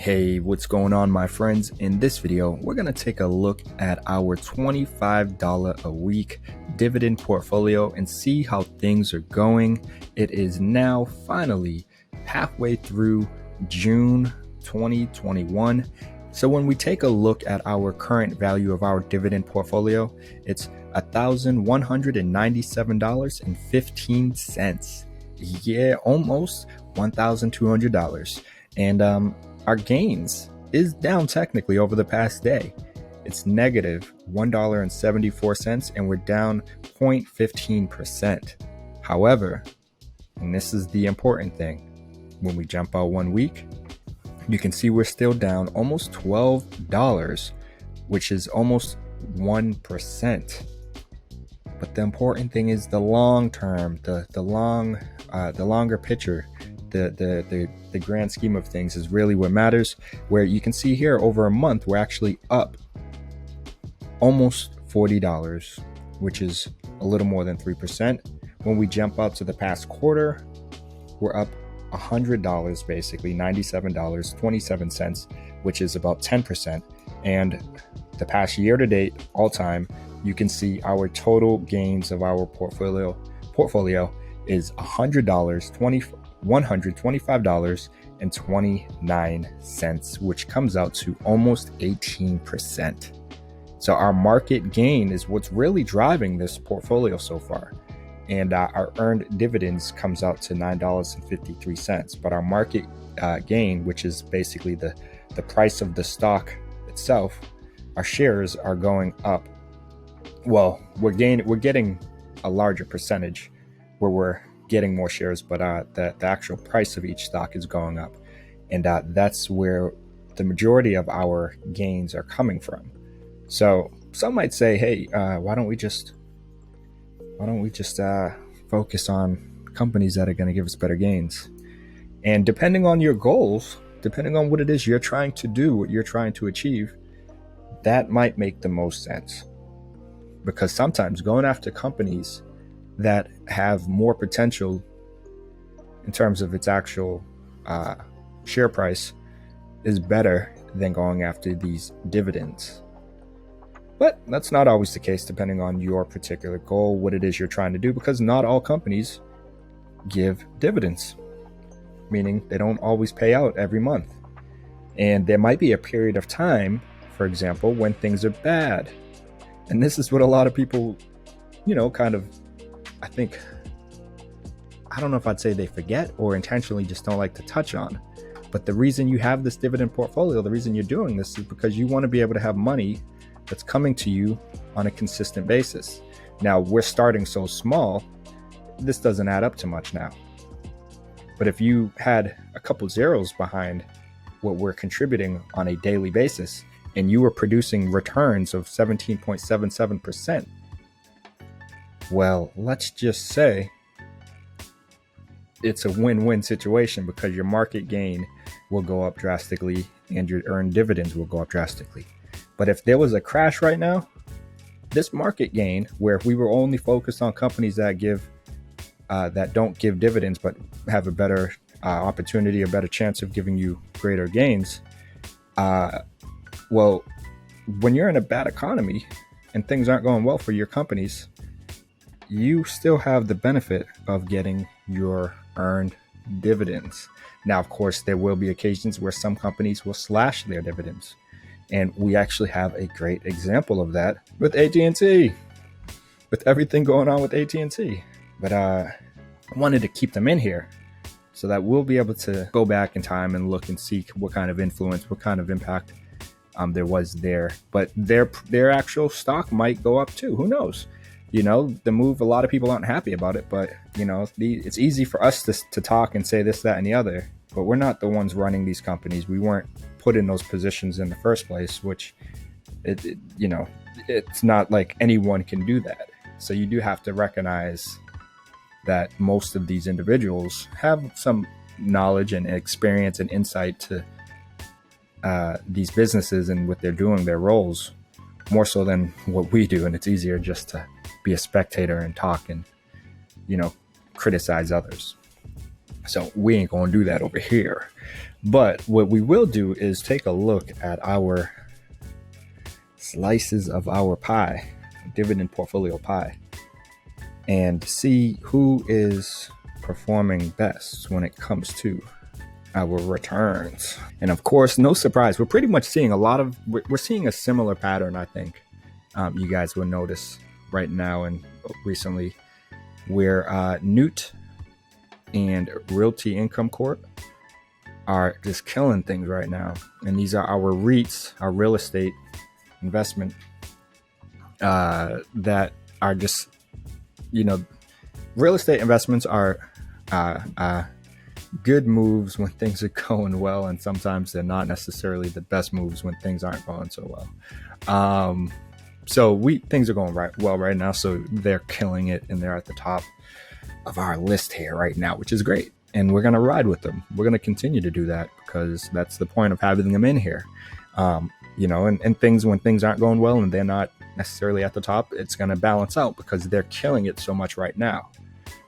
Hey, what's going on, my friends? In this video, we're going to take a look at our $25 a week dividend portfolio and see how things are going. It is now finally halfway through June 2021. So when we take a look at our current value of our dividend portfolio, it's $1,197.15. Yeah, almost $1,200. And our gains is down technically over the past day. It's negative $1.74, and we're down 0.15%. However, and this is the important thing, when we jump out 1 week, you can see we're still down almost $12, which is almost 1%. But the important thing is the long term, the longer picture. The grand scheme of things is really what matters, where you can see here over a month we're actually up almost $40, which is a little more than 3%. When we jump out to the past quarter, we're up $100, basically $97.27, which is about 10%. And the past year to date, all time, you can see our total gains of our portfolio is $125.29, which comes out to almost 18%. So our market gain is what's really driving this portfolio so far. And our earned dividends comes out to $9.53. But our market gain, which is basically the price of the stock itself, our shares are going up. Well, we're getting a larger percentage where we're getting more shares, but the actual price of each stock is going up. And that's where the majority of our gains are coming from. So some might say, hey, why don't we just focus on companies that are going to give us better gains? And depending on your goals, depending on what it is you're trying to do, what you're trying to achieve, that might make the most sense. Because sometimes going after companies that have more potential in terms of its actual share price is better than going after these dividends. But that's not always the case, depending on your particular goal, what it is you're trying to do, because not all companies give dividends, meaning they don't always pay out every month. And there might be a period of time, for example, when things are bad. And this is what a lot of people, kind of, I don't know if I'd say they forget or intentionally just don't like to touch on. But the reason you have this dividend portfolio, the reason you're doing this is because you want to be able to have money that's coming to you on a consistent basis. Now, we're starting so small, this doesn't add up to much now. But if you had a couple zeros behind what we're contributing on a daily basis, and you were producing returns of 17.77%, well, let's just say it's a win-win situation, because your market gain will go up drastically and your earned dividends will go up drastically. But if there was a crash right now, this market gain, where if we were only focused on companies that don't give dividends but have a better opportunity, a better chance of giving you greater gains, well, when you're in a bad economy and things aren't going well for your companies, you still have the benefit of getting your earned dividends. Now, of course, there will be occasions where some companies will slash their dividends. And we actually have a great example of that with AT&T, with everything going on with AT&T. But I wanted to keep them in here so that we'll be able to go back in time and look and see what kind of influence, what kind of impact there was there. But their actual stock might go up too. Who knows? The move, a lot of people aren't happy about it, but it's easy for us to talk and say this, that, and the other, but we're not the ones running these companies. We weren't put in those positions in the first place, which it's not like anyone can do that. So you do have to recognize that most of these individuals have some knowledge and experience and insight to these businesses and what they're doing, their roles, more so than what we do. And it's easier just to be a spectator and talk and criticize others. So we ain't going to do that over here. But what we will do is take a look at our slices of our pie, dividend portfolio pie, and see who is performing best when it comes to our returns. And of course, no surprise, we're pretty much seeing we're seeing a similar pattern, I think. You guys will notice right now and recently where Newt and Realty Income Corp are just killing things right now. And these are our REITs, our real estate investment that are just, real estate investments are good moves when things are going well, and sometimes they're not necessarily the best moves when things aren't going so well. So things are going well right now, so they're killing it, and they're at the top of our list here right now, which is great. And we're going to ride with them. We're going to continue to do that because that's the point of having them in here. And things, when things aren't going well and they're not necessarily at the top, it's going to balance out because they're killing it so much right now.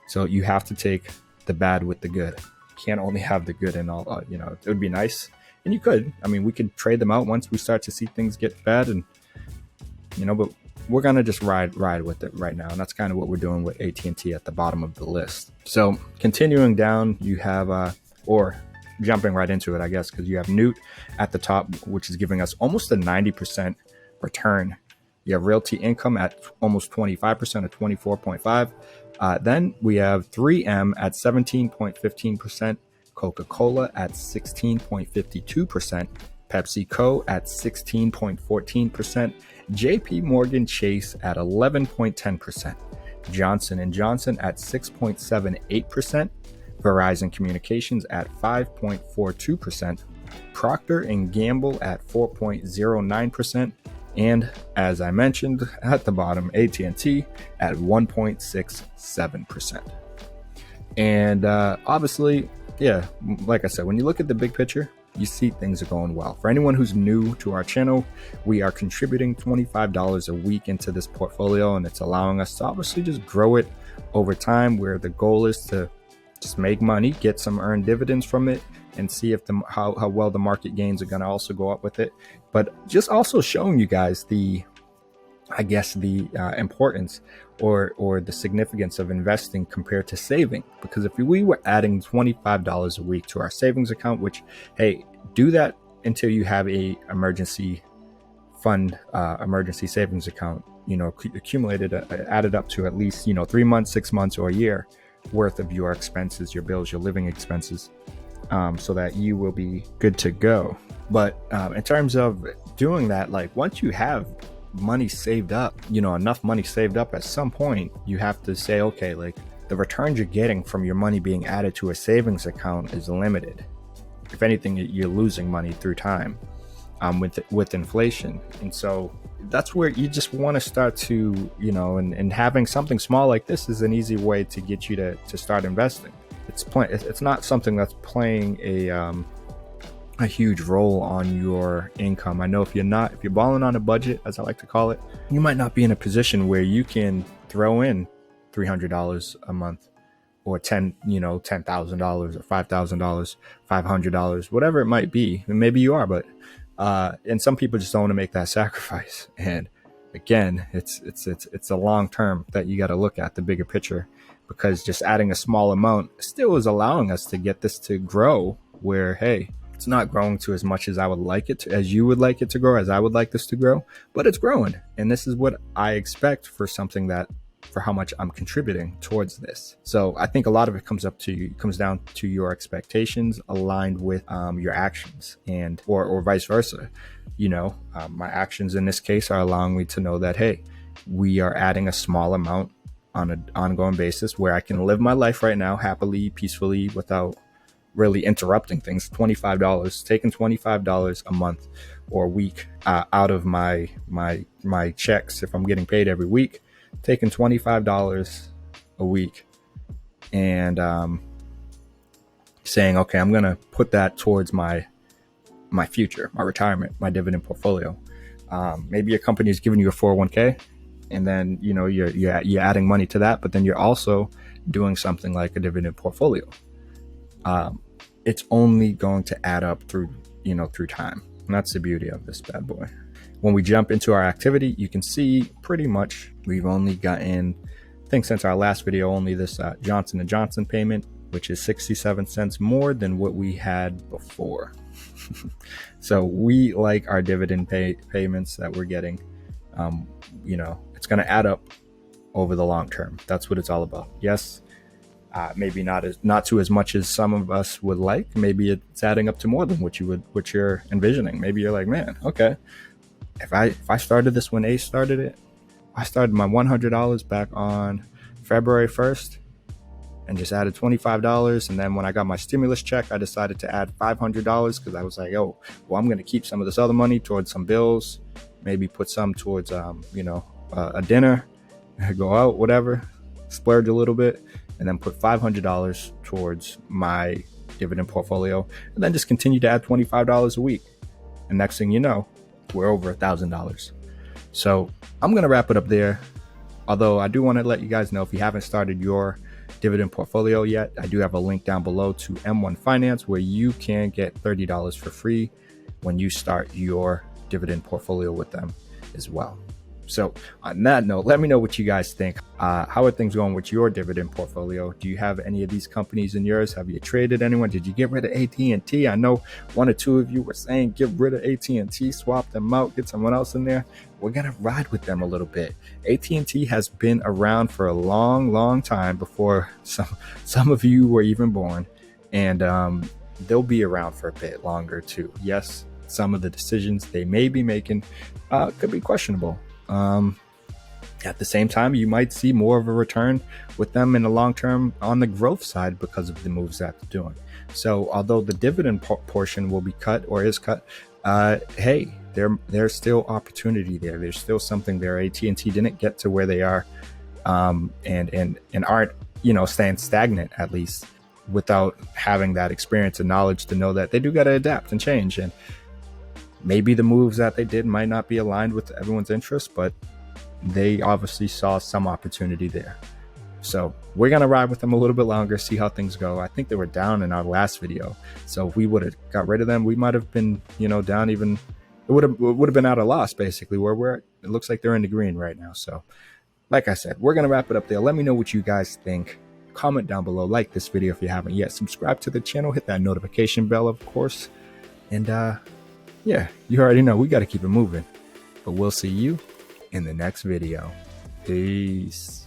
So you have to take the bad with the good. You can't only have the good and all. It would be nice, and you could. I mean, we could trade them out once we start to see things get bad, and but we're gonna just ride with it right now, and that's kind of what we're doing with AT&T at the bottom of the list. So continuing down, you have or jumping right into it, I guess, because you have Newt at the top, which is giving us almost a 90% return. You have Realty Income at almost 25% at 24.5. Then we have 3M at 17.15%, Coca-Cola at 16.52%, PepsiCo at 16.14%, JP Morgan Chase at 11.10%, Johnson & Johnson at 6.78%, Verizon Communications at 5.42%, Procter & Gamble at 4.09%, and as I mentioned at the bottom, AT&T at 1.67%. And obviously, yeah, like I said, when you look at the big picture, you see things are going well. For anyone who's new to our channel, we are contributing $25 a week into this portfolio, and it's allowing us to obviously just grow it over time, where the goal is to just make money, get some earned dividends from it, and see if how well the market gains are going to also go up with it. But just also showing you guys the importance or the significance of investing compared to saving. Because if we were adding $25 a week to our savings account, which, hey, do that until you have a emergency fund, emergency savings account, accumulated, added up to at least, 3 months, 6 months, or a year worth of your expenses, your bills, your living expenses, so that you will be good to go. But in terms of doing that, like once you have money saved up, enough money saved up, at some point you have to say, okay, like the returns you're getting from your money being added to a savings account is limited. If anything, you're losing money through time with inflation. And so that's where you just want to start to, and having something small like this is an easy way to get you to start investing. It's not something that's playing a huge role on your income. I know if you're balling on a budget, as I like to call it, you might not be in a position where you can throw in $300 a month, or $10,000 or $5,000, $500, whatever it might be. And maybe you are, but and some people just don't want to make that sacrifice. And again, it's a long term that you got to look at the bigger picture, because just adding a small amount still is allowing us to get this to grow, where, hey, it's not growing to as much as I would like it to, as you would like it to grow, as I would like this to grow, but it's growing. And this is what I expect for how much I'm contributing towards this. So I think a lot of it comes down to your expectations aligned with your actions, and or vice versa. My actions in this case are allowing me to know that, hey, we are adding a small amount on an ongoing basis where I can live my life right now happily, peacefully, without really interrupting things. Taking $25 a month or a week out of my checks, if I'm getting paid every week, taking $25 a week and saying, okay, I'm gonna put that towards my future, my retirement, my dividend portfolio. Maybe your company is giving you a 401k, and then you're adding money to that, but then you're also doing something like a dividend portfolio. it's only going to add up through time. And that's the beauty of this bad boy. When we jump into our activity, you can see pretty much we've only gotten, I think since our last video, only this Johnson & Johnson payment, which is 67 cents more than what we had before. So we like our dividend payments that we're getting. It's going to add up over the long term. That's what it's all about. Yes, maybe not to as much as some of us would like. Maybe it's adding up to more than what you're envisioning. Maybe you're like, man, okay, if I started this when Ace started it, I started my $100 back on February 1st and just added $25. And then when I got my stimulus check, I decided to add $500 because I was like, oh, well, I'm going to keep some of this other money towards some bills, maybe put some towards, a dinner, go out, whatever, splurge a little bit, and then put $500 towards my dividend portfolio, and then just continue to add $25 a week. And next thing you know, we're over $1,000. So I'm going to wrap it up there. Although I do want to let you guys know, if you haven't started your dividend portfolio yet, I do have a link down below to M1 Finance where you can get $30 for free when you start your dividend portfolio with them as well. So on that note, let me know what you guys think. How are things going with your dividend portfolio? Do you have any of these companies in yours? Have you traded anyone? Did you get rid of AT&T? I know one or two of you were saying get rid of AT&T, swap them out, get someone else in there. We're going to ride with them a little bit. AT&T has been around for a long, long time before some of you were even born. And they'll be around for a bit longer too. Yes, some of the decisions they may be making could be questionable. At the same time, you might see more of a return with them in the long term on the growth side because of the moves that they're doing. So although the dividend portion will be cut or is cut, hey, there's still opportunity there. There's still something there. AT&T didn't get to where they are, and aren't staying stagnant, at least, without having that experience and knowledge to know that they do got to adapt and change. And maybe the moves that they did might not be aligned with everyone's interest, but they obviously saw some opportunity there. So we're going to ride with them a little bit longer, see how things go. I think they were down in our last video. So if we would have got rid of them, we might have been, down even, it would have been at a loss, basically, where we're at. It looks like they're in the green right now. So like I said, we're going to wrap it up there. Let me know what you guys think. Comment down below, like this video if you haven't yet, subscribe to the channel, hit that notification bell, of course. And, yeah, you already know we got to keep it moving. But we'll see you in the next video. Peace.